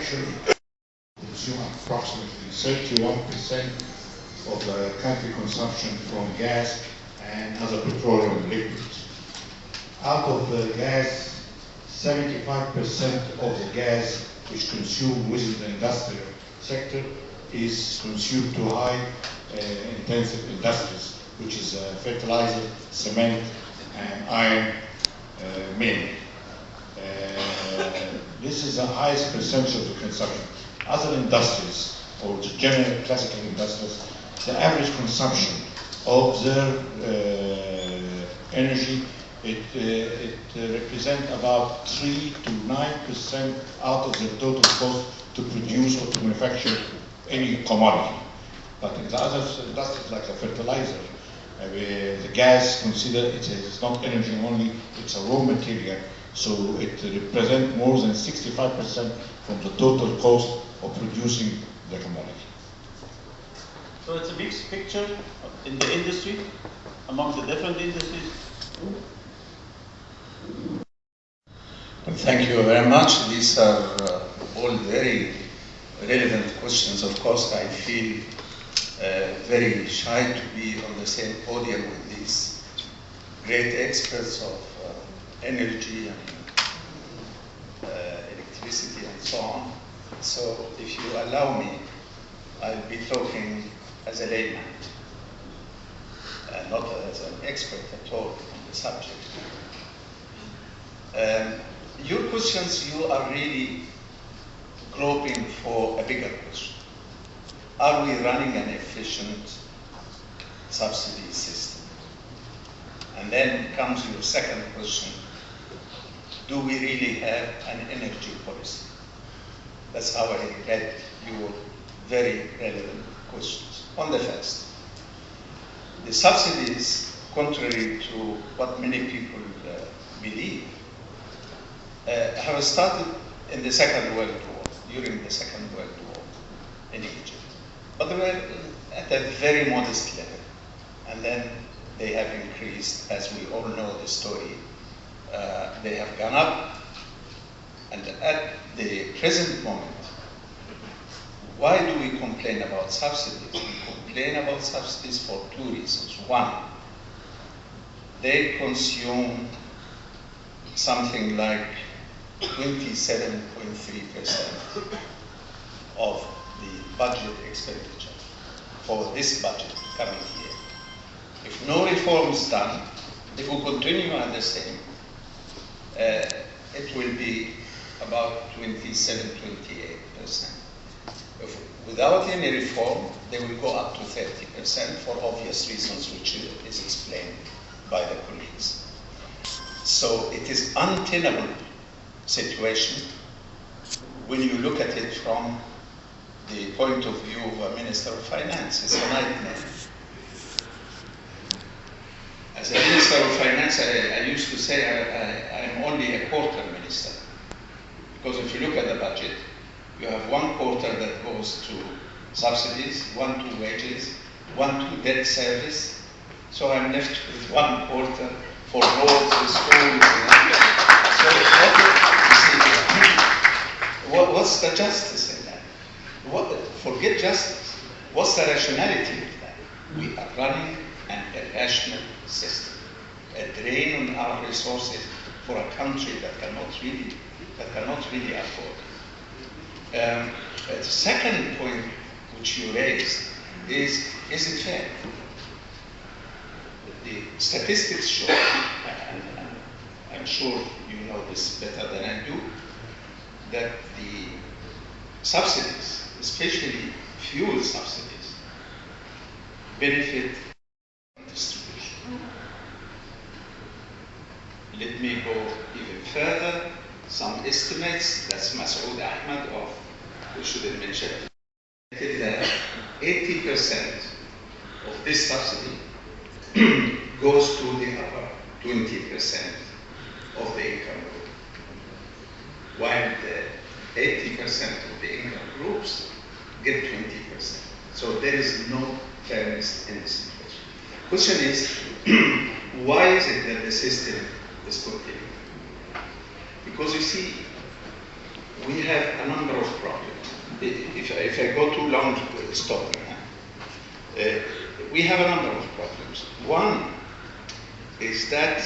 actually consume approximately 31% of the country consumption from gas and other petroleum liquids. Out of the gas, 75% of the gas which consumed within the industrial sector is consumed to high intensive industries, which is fertilizer, cement, and iron mainly. This is the highest percentage of the consumption. Other industries, or the general classical industries, the average consumption of their energy, it represents about 3 to 9% out of the total cost to produce or to manufacture any commodity. But in the other industries like the fertilizer, the gas considered it is not energy only, it's a raw material, so it represents more than 65% from the total cost of producing the commodity. So it's a mixed picture in the industry, among the different industries. Well, thank you very much. These are all very relevant questions. Of course, I feel very shy to be on the same podium with these great experts of energy and electricity and so on. So if you allow me, I'll be talking as a layman, not as an expert at all on the subject. Your questions, you are really groping for a bigger question. Are we running an efficient subsidy system? And then comes your second question, do we really have an energy policy? That's how I read your very relevant questions. On the first, the subsidies, contrary to what many people believe, have started in the Second World War, during the Second World War in Egypt. But they were at a very modest level. And then they have increased, as we all know the story. They have gone up. And at the present moment, why do we complain about subsidies? We complain about subsidies for two reasons. One, they consume something like 27.3% of the budget expenditure for this budget coming year. If no reform is done, if we continue at the same, it will be about 27, 28%. Without any reform, they will go up to 30% for obvious reasons, which is explained by the colleagues. So it is untenable situation when you look at it from the point of view of a Minister of Finance. It's a nightmare. As a Minister of Finance, I used to say I'm only a quarter minister. Because if you look at the budget, you have one quarter that goes to subsidies, one to wages, one to debt service. So I'm left with one quarter for roads and schools. So what's the justice in that? Forget justice. What's the rationality of that? We are running an irrational system, a drain on our resources for a country that cannot really afford it. The second point which you raised is it fair? The statistics show, and I'm sure you know this better than I do, that the subsidies, especially fuel subsidies, benefit distribution. Let me go even further. Some estimates, that's Masoud Ahmed of, we shouldn't mention it, that 80% of this subsidy goes to the upper 20% of the income group, while the 80% of the income groups get 20%. So there is no fairness in this situation. Question is, why is it that the system is continuing? Because you see, we have a number of problems. If I go too long, stop me. We have a number of problems. One is that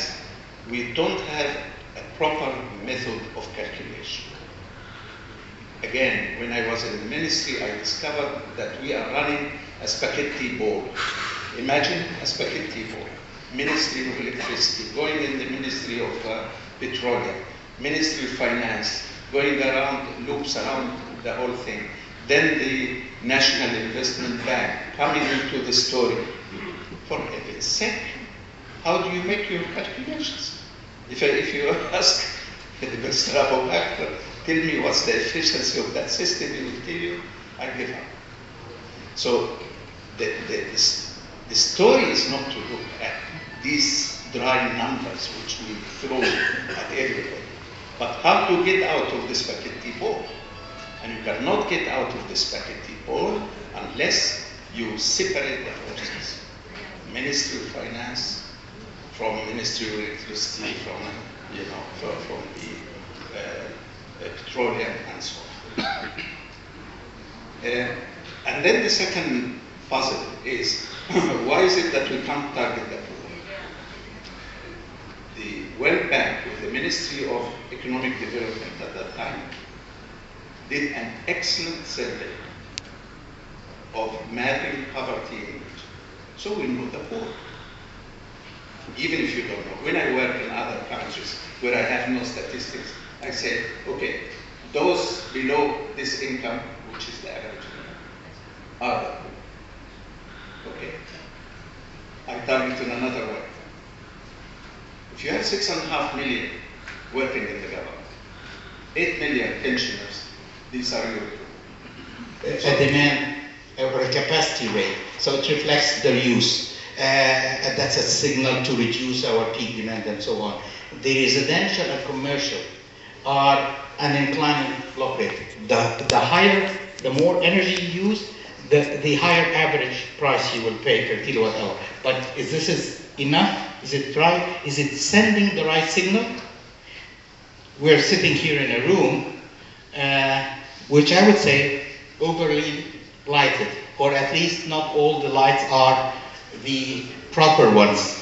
we don't have a proper method of calculation. Again, when I was in the ministry, I discovered that we are running a spaghetti bowl. Imagine a spaghetti bowl. Ministry of Electricity, going in the Ministry of Petroleum, Ministry of Finance, going around, loops around the whole thing. Then the National Investment Bank coming into the story. For heaven's sake, how do you make your calculations? If you ask Mr. Abu Bakr, tell me what's the efficiency of that system, he will tell you, I give up. So the story is not to look at these dry numbers which we throw at everybody, but how to get out of the spaghetti bowl. And you cannot get out of the spaghetti bowl unless you separate the forces. Ministry of Finance from Ministry of Electricity, from the petroleum and so on. And then the second puzzle is, why is it that we can't target the poor? The World Bank, with the Ministry of Economic Development at that time, did an excellent survey of mapping poverty in Egypt. So we know the poor. Even if you don't know. When I work in other countries where I have no statistics, I say, okay, those below this income, which is the average income, are the poor. Okay. I target in another way. If you have 6.5 million working in the government, 8 million pensioners, these are your a demand or a capacity rate, so it reflects their use. That's a signal to reduce our peak demand and so on. The residential and commercial are an inclining block rate. The higher, the more energy you use, the higher average price you will pay per kilowatt hour. But is this enough? Is it right? Is it sending the right signal? We're sitting here in a room, which I would say overly lighted, or at least not all the lights are the proper ones.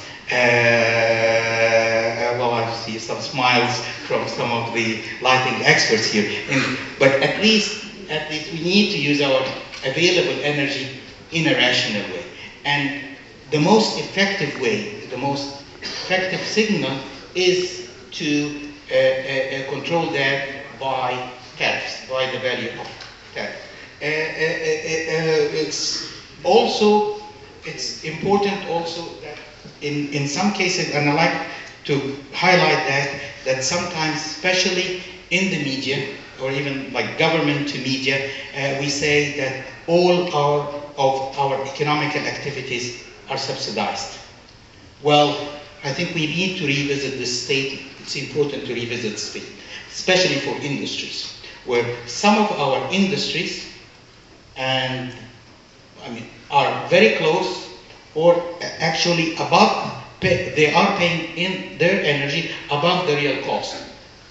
Well, I see some smiles from some of the lighting experts here. But at least we need to use our available energy in a rational way. And the most effective way, the most effective signal is to control that by tariffs, by the value of tariff. It's important also that in some cases, and I like to highlight that sometimes, especially in the media, or even like government to media, we say that all of our economical activities are subsidized. Well, I think we need to revisit this state. It's important to revisit this state, especially for industries, where some of our industries are very close or actually above, they are paying in their energy above the real cost.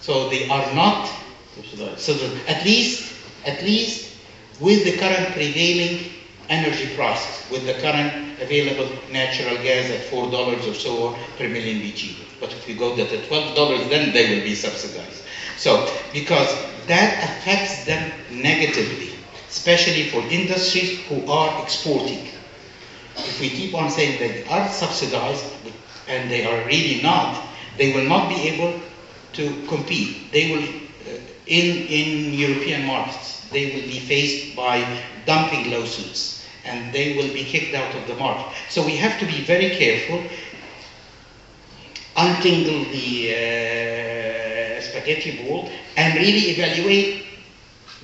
So they are not, so at least with the current prevailing energy prices, with the current available natural gas at $4 or so per million BTU. But if we go to the $12, then they will be subsidized. So, because that affects them negatively, especially for industries who are exporting. If we keep on saying that they are subsidized, and they are really not, they will not be able to compete. They will, in European markets, they will be faced by dumping lawsuits, and they will be kicked out of the market. So we have to be very careful, untangle the spaghetti ball, and really evaluate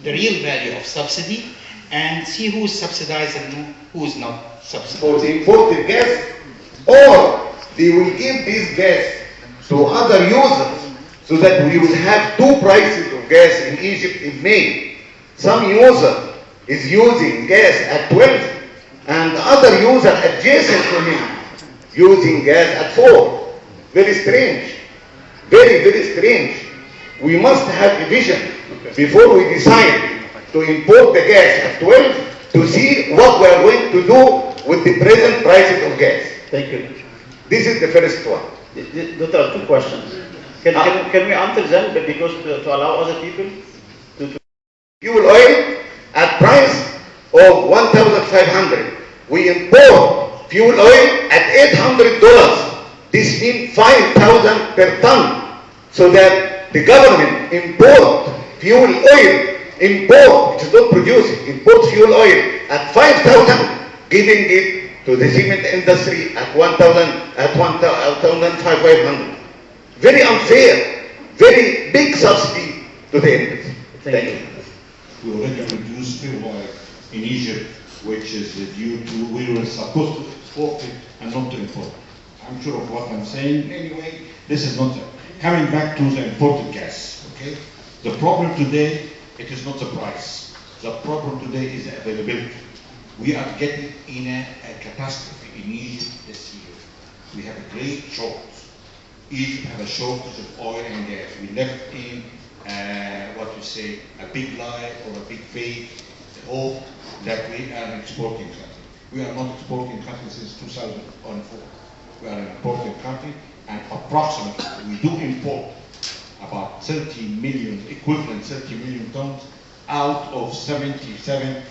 the real value of subsidy, and see who is subsidized and who is not subsidized. For the imported gas, or they will give this gas to other users, so that we will have two prices of gas in Egypt in May. Some user is using gas at 12, and the other user adjacent to him using gas at 4. Very strange. Very, very strange. We must have a vision before we decide to import the gas at 12 to see what we are going to do with the present prices of gas. Thank you. This is the first one. Doctor, two questions. Can we answer them because to allow other people to... Fuel oil at price of 1,500. We import fuel oil at $800. This means 5,000 per ton. So that the government import fuel oil, it is not producing, import fuel oil at 5,000, giving it to the cement industry at 1,500. Very unfair, very big subsidy to the industry. Thank you. We already produce fuel oil in Egypt, which is due to, we were supposed to export it and not to import it. I'm sure of what I'm saying. Anyway, this is not, coming back to the imported gas, okay? The problem today, it is not the price. The problem today is the availability. We are getting in a catastrophe in Egypt this year. We have a great shortage. Egypt have a shortage of oil and gas. We left in a big lie or a big faith, hope that we are an exporting country. We are not exporting country since 2004. We are an importing country, and approximately we do import about 30 million, equivalent 30 million tons out of 77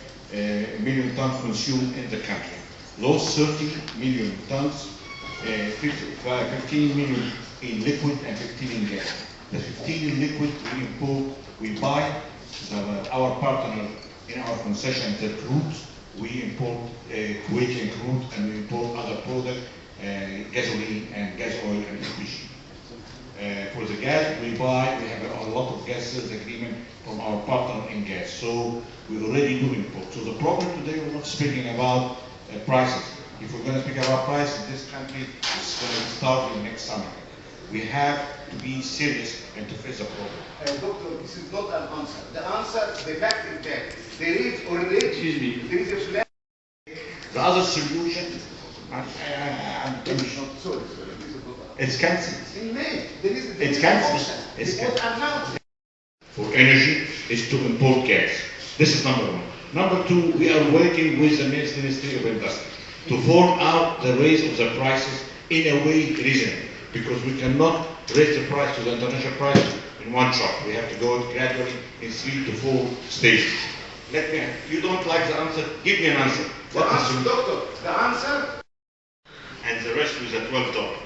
million tons consumed in the country. Those 30 million tons, 15 million in liquid and 15 in gas. The 15 in liquid we import, we buy our partner in our concession, the crude, we import Kuwaiti crude, and we import other products, gasoline and gas oil and LPG. For the gas we buy, we have a lot of gas sales agreement from our partner in gas, so we already do import. So the problem today, we're not speaking about prices. If we're going to speak about prices, this country is going to start in next summer. We have to be serious and to face the problem. Doctor, this is not an answer. The answer, the fact is that there is already, Excuse me. there is a plan. The other solution, it's cancelled. In May, there is It's cancelled. It's cancelled. For energy is to import gas. This is number one. Number two, we are working with the Ministry of Industry to form out the raise of the prices in a way reasonable, because we cannot raise the price to the international price in one shot. We have to go gradually in 3 to 4 stages. You don't like the answer, give me an answer. The answer, doctor, the answer. And the rest is at $12.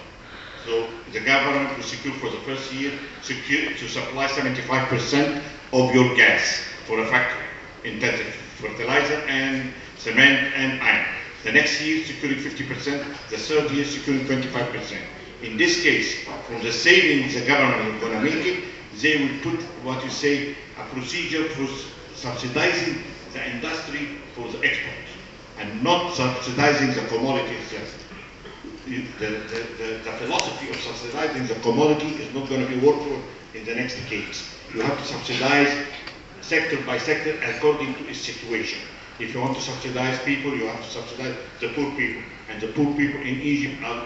So the government will secure for the first year, to supply 75% of your gas for a factory, intensive fertilizer and cement and iron. The next year securing 50%, the third year securing 25%. In this case, from the savings the government is going to make it, they will put a procedure for subsidizing the industry for the export and not subsidizing the commodity itself. The philosophy of subsidizing the commodity is not going to be workable in the next decades. You have to subsidize sector by sector according to its situation. If you want to subsidize people, you have to subsidize the poor people. And the poor people in Egypt are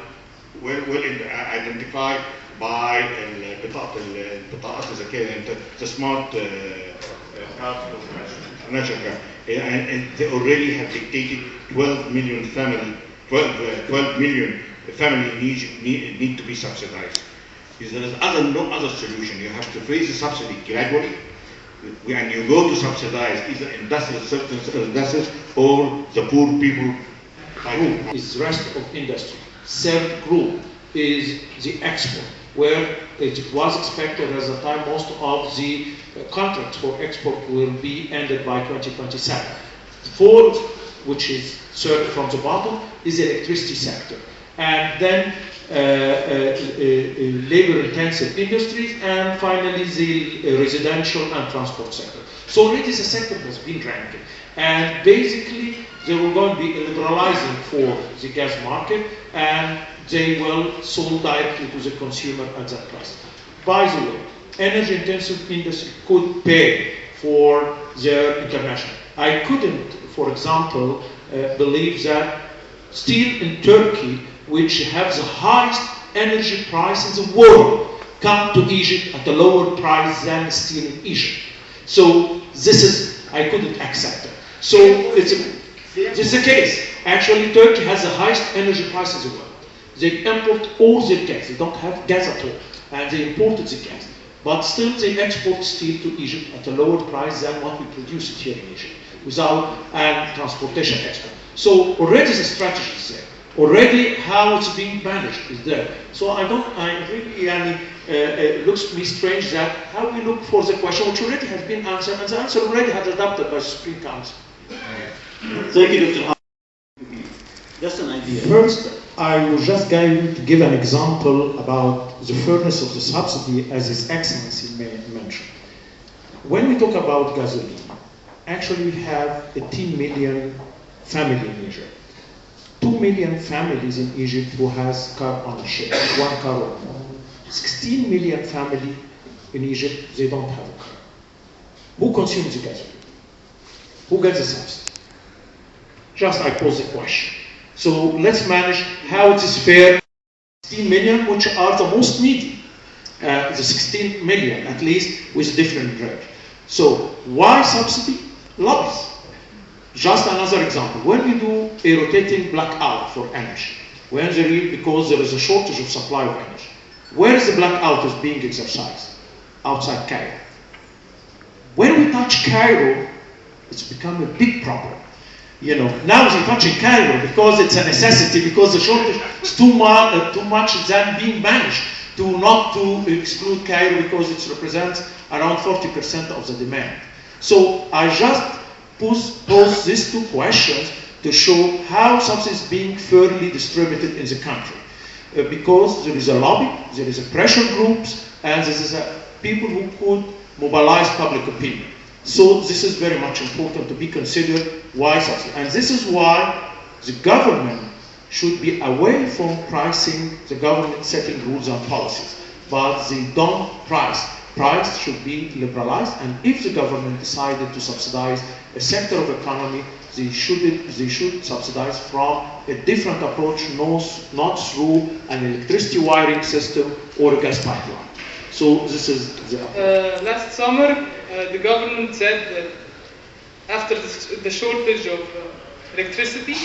well identified by the smart card of national card. And they already have dictated 12 million family in Egypt need to be subsidized. There is no other solution. You have to raise the subsidy gradually, and you go to subsidize either industrial industries or the poor people. Group is the rest of industry. Third group is the export, where it was expected at the time most of the contracts for export will be ended by 2027. Fourth, which is third from the bottom, is the electricity sector. And then labor-intensive industries, and finally the residential and transport sector. So already the sector has been ranking. And basically, they will going to be liberalizing for the gas market, and they will sold directly to the consumer at that price. By the way, energy-intensive industry could pay for their international. I couldn't, for example, believe that steel in Turkey, which has the highest energy price in the world, come to Egypt at a lower price than still in Egypt. So this is, I couldn't accept it. So this is the case. Actually, Turkey has the highest energy prices in the world. They import all their gas. They don't have gas at all. And they imported the gas. But still, they export steel to Egypt at a lower price than what we produce it here in Egypt, without transportation export. So already the strategy is there. Already how it's being managed is there. So I really, it looks to me strange that how we look for the question which already has been answered, and the answer already has adopted by the Supreme Council. Thank you, Dr. Just an idea. First, I was just going to give an example about the fairness of the subsidy, as His Excellency mentioned. When we talk about gasoline, actually we have 18 million families in Egypt. 2 million families in Egypt who has car ownership, one car or more. 16 million families in Egypt, they don't have a car. Who consumes the gasoline? Who gets the subsidy? Just I pose the question. So let's manage how it is fair. 16 million, which are the most needy. The 16 million, at least, with different rate. So why subsidy? Lobbies. Just another example. When we do a rotating blackout for energy, because there is a shortage of supply of energy, where is the blackout is being exercised? Outside Cairo. When we touch Cairo, it's become a big problem. Now they touch in Cairo because it's a necessity, because the shortage is too much than being managed not to exclude Cairo, because it represents around 40% of the demand. So I just pose these two questions to show how subsidy is being fairly distributed in the country. Because there is a lobby, there is a pressure groups, and there is people who could mobilize public opinion. So this is very much important to be considered why subsidy. And this is why the government should be away from pricing, the government setting rules and policies. But they don't price. Price should be liberalized, and if the government decided to subsidize a sector of economy, they should subsidize from a different approach, not through an electricity wiring system or a gas pipeline. So this is the approach. Last summer, the government said that after the shortage of electricity,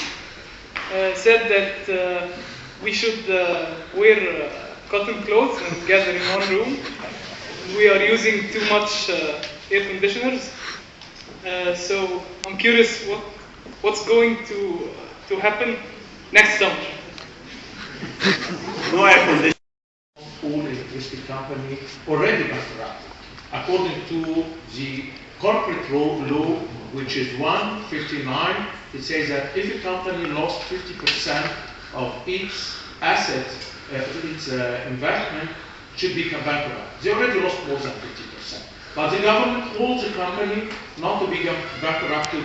said that we should wear cotton clothes and gather in one room. We are using too much air conditioners. So I'm curious what's going to happen next summer. No air conditioning. All electricity company already bankrupt. According to the corporate law, which is 159, it says that if a company lost 50% of its asset, its investment, should become bankrupt. They already lost more than 50%. But the government holds the company not to become bankrupt to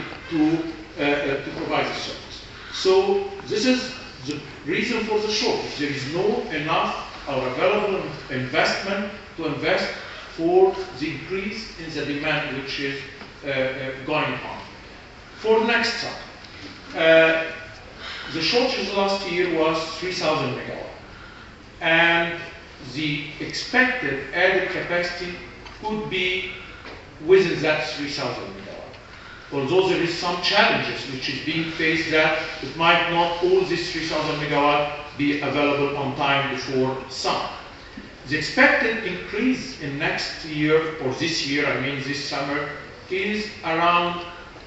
provide the service. So this is the reason for the shortage. There is no enough or available investment to invest for the increase in the demand which is going on. For next summer, the shortage last year was 3,000 megawatt. And the expected added capacity could be within that 3,000 megawatt. Although there is some challenges which is being faced, that it might not all this 3,000 megawatt be available on time before summer. The expected increase in next year, or this year, I mean this summer, is around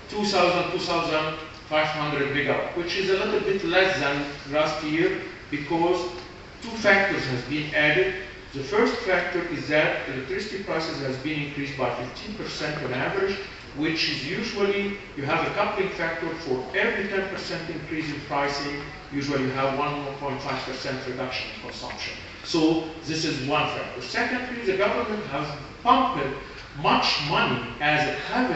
2,500 megawatt, which is a little bit less than last year, because two factors has been added. The first factor is that electricity prices has been increased by 15% on average, which is usually, you have a coupling factor for every 10% increase in pricing, usually you have 1.5% reduction in consumption. So this is one factor. Secondly, the government has pumped much money as it had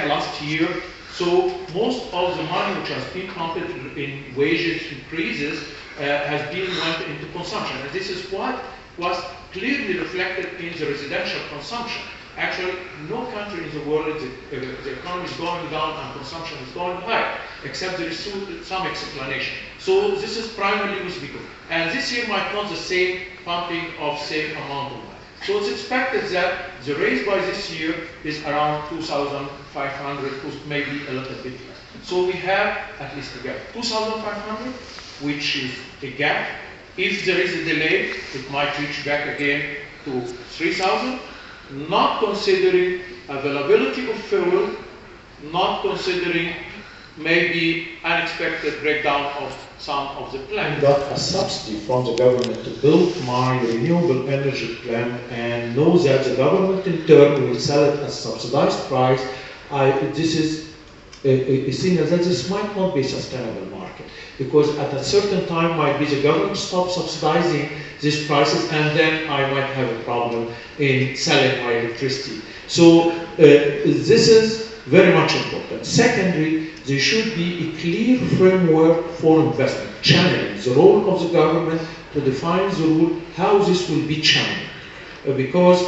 last year. So most of the money which has been pumped in wages increases has been went into consumption. And this is what was clearly reflected in the residential consumption. Actually, no country in the world, the economy is going down and consumption is going higher. except there is some explanation. So this is primarily with people. And this year might not the same pumping of same amount of money. So it's expected that the raise by this year is around 2,500, maybe a little bit less. So we have at least a gap, 2,500, which is a gap. If there is a delay, it might reach back again to 3,000, not considering availability of fuel, not considering maybe unexpected breakdown of some of the I plants. got a subsidy from the government to build my renewable energy plant and know that the government in turn will sell it at subsidized price. This is a signal that this might not be a sustainable market, because at a certain time might be the government stop subsidizing these prices, and then I might have a problem in selling my electricity. So this is very much important. Secondly, there should be a clear framework for investment, channeling the role of the government to define the rule, how this will be channeled. Because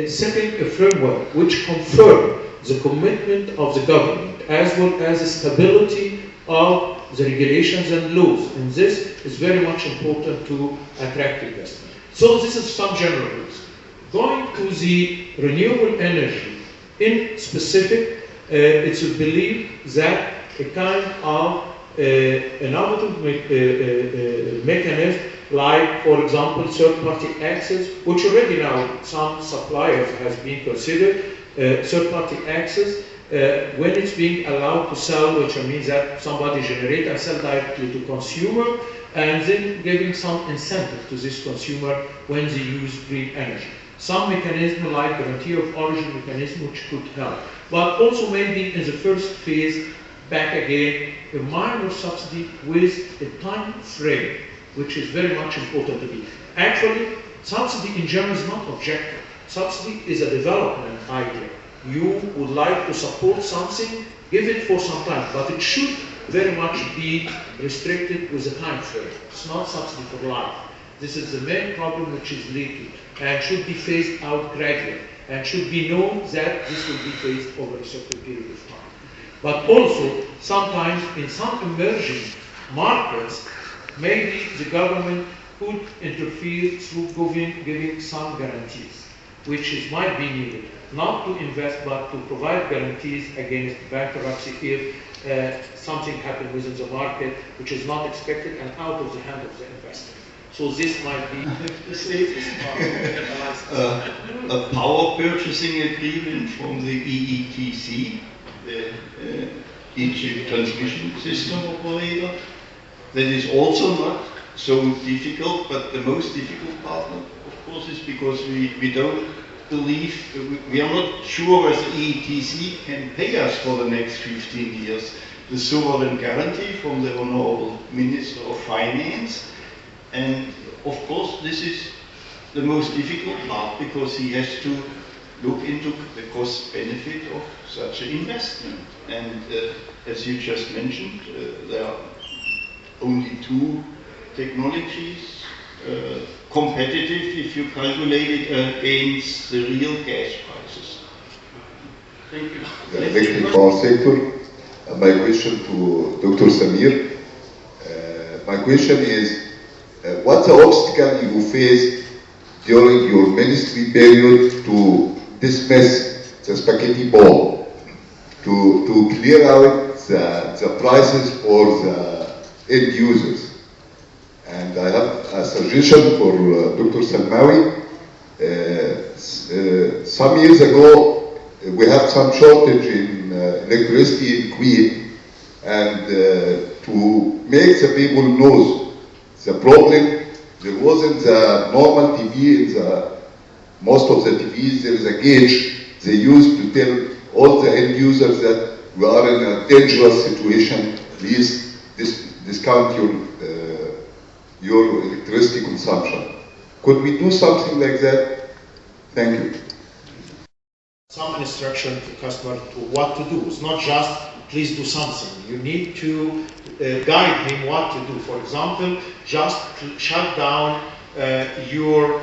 setting a framework which confirms the commitment of the government as well as the stability of the regulations and laws, and this is very much important to attract investment. So this is some general rules. Going to the renewable energy in specific, it's believed that a kind of innovative mechanism, like, for example, third-party access, which already now some suppliers has been considered, third-party access, when it's being allowed to sell, which means that somebody generate and sell directly to consumer, and then giving some incentive to this consumer when they use green energy. Some mechanism like guarantee of origin mechanism which could help. But also maybe in the first phase, back again, a minor subsidy with a time frame, which is very much important to be. Actually, subsidy in general is not objective. Subsidy is a development idea. You would like to support something, give it for some time, but it should very much be restricted with a time frame. It's not subsidy for life. This is the main problem which is leading, and should be phased out gradually, and should be known that this will be phased over a certain period of time. But also, sometimes in some emerging markets, maybe the government could interfere through giving some guarantees, which might be needed, not to invest, but to provide guarantees against bankruptcy if something happens within the market which is not expected and out of the hand of the investor. So this might be a power purchasing agreement from the EETC, the Egypt Transmission System Operator. That is also not so difficult, but the most difficult part, of course, is because we don't believe, we are not sure whether EETC can pay us for the next 15 years. The sovereign guarantee from the Honorable Minister of Finance. And of course, this is the most difficult part, because he has to look into the cost benefit of such an investment. And as you just mentioned, there are only two technologies competitive if you calculate it against the real gas prices. Thank you. The electric power sector. My question to Dr. Samir. My question is, what's the obstacle you face during your ministry period to dismiss the spaghetti ball, to clear out the prices for the end users? And I have a suggestion for Dr. Salmawy. Some years ago, we had some shortage in electricity in Kuwait, and to make the people know the problem, there wasn't a normal TV in most of the TVs. There is a gauge they used to tell all the end users that we are in a dangerous situation. Please discount your electricity consumption. Could we do something like that? Thank you. Some instruction to customer to what to do. It's not just please do something. You need to guide him what to do. For example, just shut down your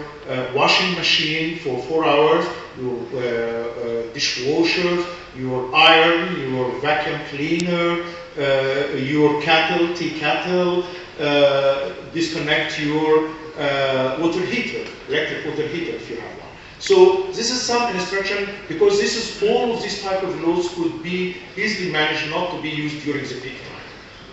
washing machine for 4 hours, your dishwasher, your iron, your vacuum cleaner, your cattle, tea kettle, disconnect your water heater, electric water heater if you have one. So this is some instruction, because this is all of these type of loads could be easily managed not to be used during the peak time.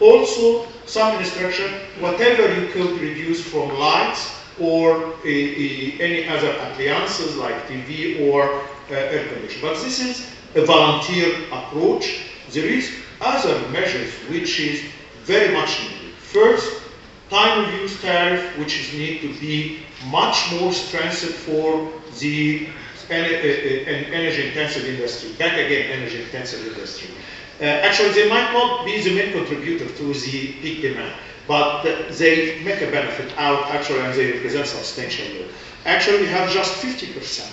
Also, some instruction, whatever you could reduce from lights or any other appliances like TV or air conditioning. But this is a volunteer approach. There is other measures which is very much needed. First, time of use tariff, which is need to be much more strengthened for the energy intensive industry. Back again, energy intensive industry. Actually, they might not be the main contributor to the peak demand, but they make a benefit out actually, and they represent substantial load. Actually, we have just 50%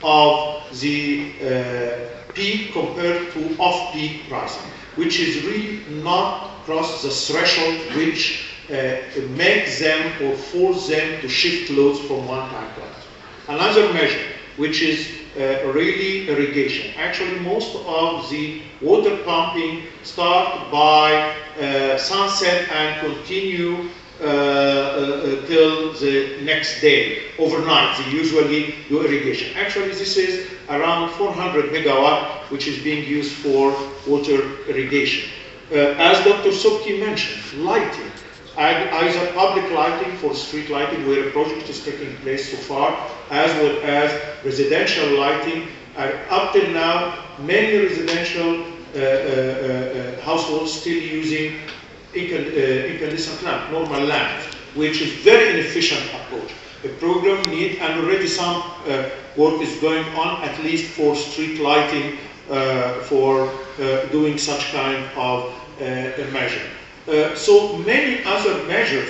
of the peak compared to off-peak pricing, which is really not cross the threshold which makes them or force them to shift loads from one time to another. Another measure, which is really irrigation. Actually, most of the water pumping start by sunset and continue till the next day, overnight. They usually do irrigation. Actually, this is around 400 megawatt, which is being used for water irrigation. As Dr. Sobki mentioned, lighting. Either public lighting for street lighting, where a project is taking place so far, as well as residential lighting. Up till now, many residential households still using incandescent lamp, normal lamps, which is very inefficient approach. The program needs, and already some work is going on, at least for street lighting, for doing such kind of measure. So many other measures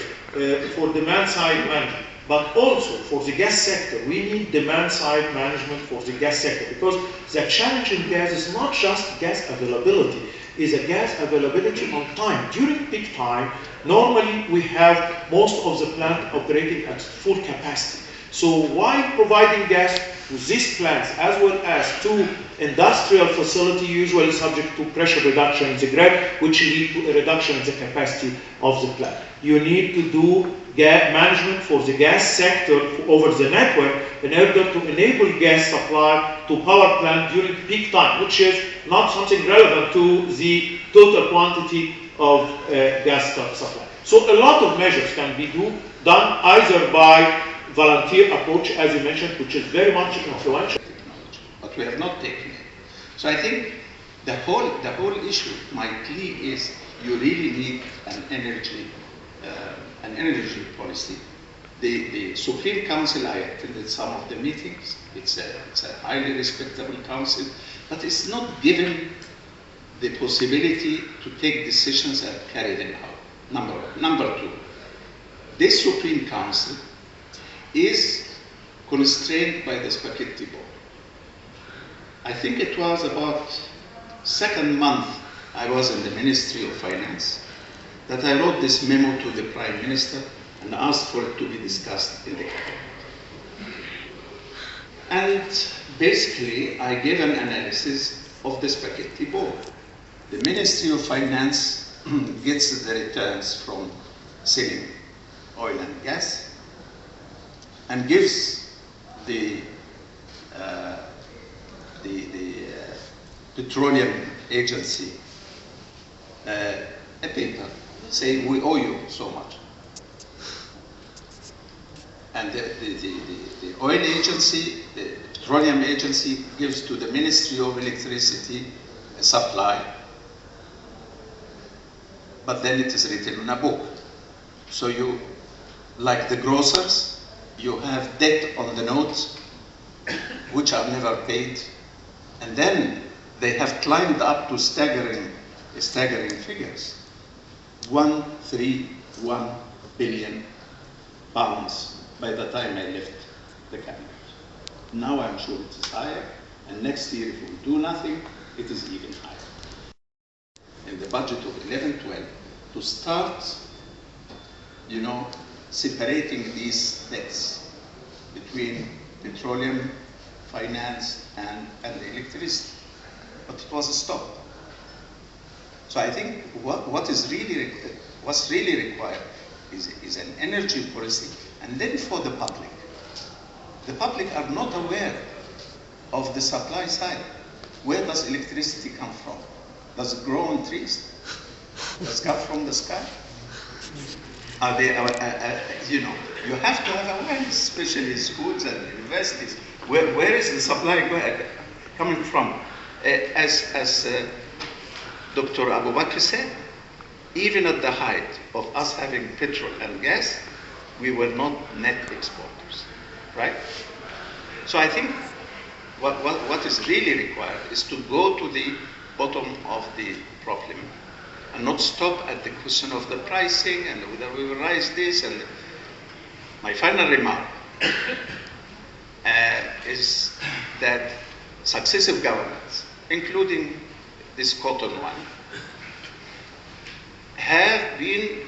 for demand side management, but also for the gas sector. We need demand side management for the gas sector, because the challenge in gas is not just gas availability, it's a gas availability on time. During peak time, normally we have most of the plant operating at full capacity. So while providing gas to these plants, as well as to industrial facility, usually subject to pressure reduction in the grid, which lead to a reduction in the capacity of the plant. You need to do gas management for the gas sector over the network in order to enable gas supply to power plant during peak time, which is not something relevant to the total quantity of gas supply. So a lot of measures can be done either by volunteer approach, as you mentioned, which is very much influential. But we have not taken it. So I think the whole issue, my plea is, you really need an energy policy. The Supreme Council, I attended some of the meetings. It's a highly respectable council, but it's not given the possibility to take decisions and carry them out. Number one. Number two, this Supreme Council is constrained by the spaghetti ball. I think it was about second month I was in the Ministry of Finance that I wrote this memo to the Prime Minister and asked for it to be discussed in the Cabinet. And basically I gave an analysis of the spaghetti ball. The Ministry of Finance gets the returns from selling oil and gas, and gives the Petroleum Agency a paper saying we owe you so much. And the oil agency, the Petroleum Agency, gives to the Ministry of Electricity a supply, but then it is written in a book. So you, like the grocers, you have debt on the notes, which are never paid, and then they have climbed up to staggering figures. 131 billion pounds by the time I left the cabinet. Now I'm sure it is higher, and next year if we do nothing, it is even higher. In the budget of 11-12, to start, separating these debts between petroleum, finance, and the electricity. But it was stopped. So I think what's really required is an energy policy, and then for the public. The public are not aware of the supply side. Where does electricity come from? Does it grow on trees? Does it come from the sky? Are they, you know, you have to have awareness, especially in schools and universities. Where is the supply coming from? As Dr. Abu Bakr said, even at the height of us having petrol and gas, we were not net exporters, right? So I think what is really required is to go to the bottom of the problem and not stop at the question of the pricing and whether we will raise this. And my final remark is that successive governments, including this cotton one, have been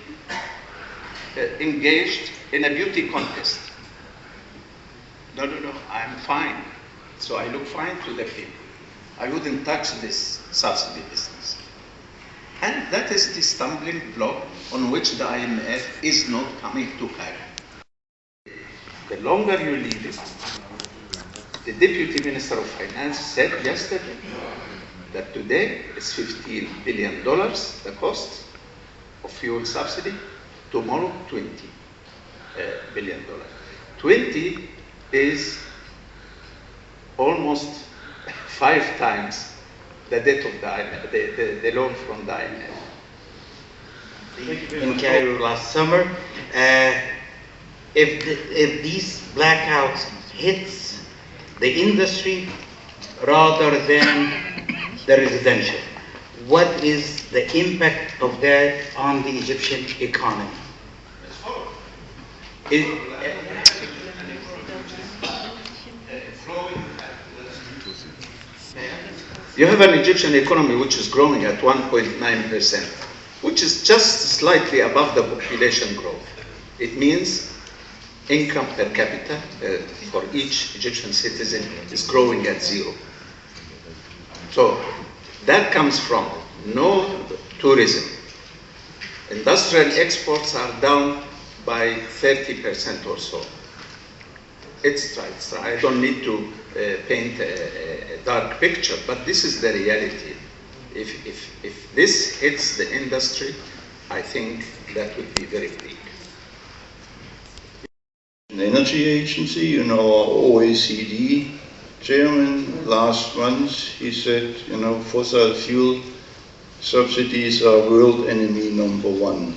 engaged in a beauty contest. No, I'm fine. So I look fine to the people. I wouldn't touch this subsidy business. And that is the stumbling block on which the IMF is not coming to Cairo. The longer you leave it, the Deputy Minister of Finance said yesterday that today it's $15 billion, the cost of fuel subsidy, tomorrow $20 billion. 20 is almost 5 times the debt of the IMF, the loan from the IMF. In Cairo last summer, if these blackouts hits the industry rather than the residential, what is the impact of that on the Egyptian economy? You have an Egyptian economy which is growing at 1.9%, which is just slightly above the population growth. It means income per capita for each Egyptian citizen is growing at 0. So that comes from no tourism. Industrial exports are down by 30% or so. It's right. I don't need to paint a dark picture, but this is the reality. If this hits the industry, I think that would be very bleak. An energy agency, you know, our OECD chairman last month, he said, you know, fossil fuel subsidies are world enemy #1.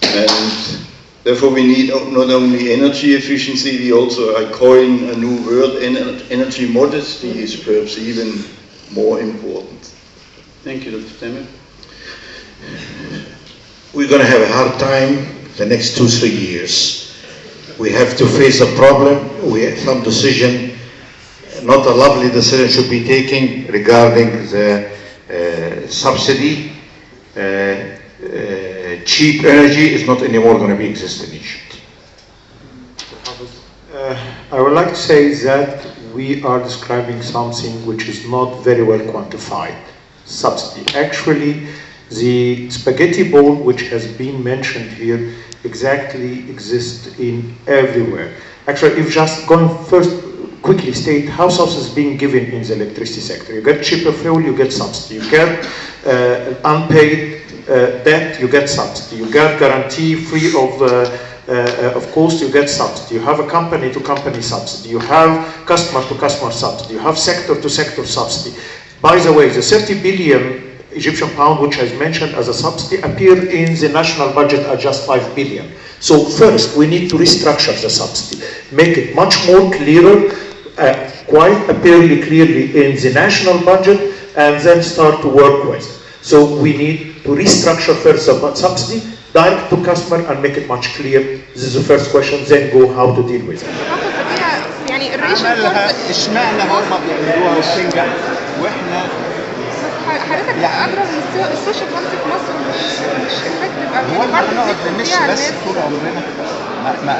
And therefore we need not only energy efficiency, we also are coining a new word, energy modesty is perhaps even more important. Thank you, Dr. Temer. We're going to have a hard time the next 2-3 years. We have to face a problem. We have some decision, not a lovely decision should be taken regarding the subsidy. Cheap energy is not anymore going to be exist in Egypt. I would like to say that we are describing something which is not very well quantified. Subsidy. Actually, the spaghetti bowl which has been mentioned here exactly exists in everywhere. Actually, if just going first quickly state how subsidy is being given in the electricity sector. You get cheaper fuel, you get subsidy. You get unpaid debt, you get subsidy. You get guarantee free of cost, you get subsidy. You have a company-to-company subsidy. You have customer-to-customer subsidy. You have sector-to-sector subsidy. By the way, the 30 billion Egyptian pound, which is mentioned as a subsidy, appeared in the national budget at just 5 billion. So first, we need to restructure the subsidy, make it much more clearer, quite apparently clearly in the national budget, and then start to work with. So we need to restructure first the subsidy, direct to customer, and make it much clear. This is the first question, then go how to deal with it. اشمعنى هم بيعملوها وبتنجح واحنا حضرتك ادرى ان السوشيال فاند في مصر مش افكتيف قوي. هو احنا هنقعد نمشي بس طول عمرنا ما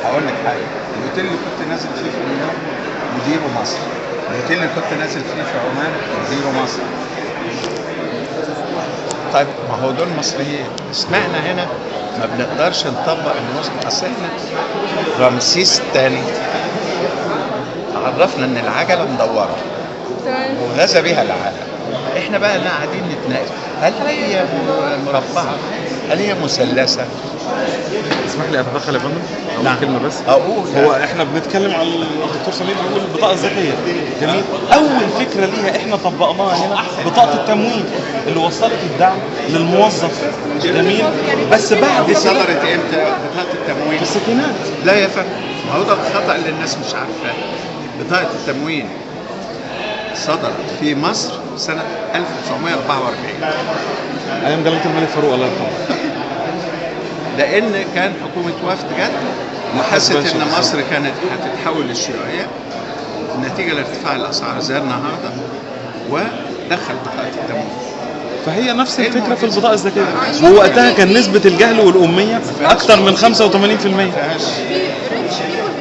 هقول لك حاجه. الاوتيل اللي كنت نازل فيه في نيويورك مديره مصر، الاوتيل اللي كنت نازل فيه في عمان مديره مصر. طيب ما هو دول مصريين، اشمعنى هنا ما بنقدرش نطبق المصري؟ اصل احنا رمسيس الثاني عرفنا ان العجله مدوره وغزا بها العالم. احنا بقى قاعدين نتناقش هل هي مربعه؟ هل هي مثلثه؟ اسمح لي اتدخل يا فندم؟ نعم. كلمه بس. اقول هو احنا بنتكلم على الدكتور سمير بيقول البطاقه الذكيه. جميل. اول فكره ليها احنا طبقناها هنا بطاقه التموين اللي وصلت الدعم للموظف. جميل. بس بعد دي صدرت امتى بطاقه التموين؟ في الستينات. لا يا فندم، هو ده الخطا اللي الناس مش عارفاه. بطاقه التموين صدرت في مصر سنه 1944 ايام جلاله الملك فاروق الله يرحمه. لان كان حكومه وفد جت وحست ان مصر كانت هتتحول للشيوعيه نتيجه لارتفاع الاسعار زي النهارده، ودخل بطاقه التموين. فهي نفس الفكره في البطاقه الذكيه، ووقتها كان نسبه الجهل والاميه اكثر من 85%. في ريتش بيبول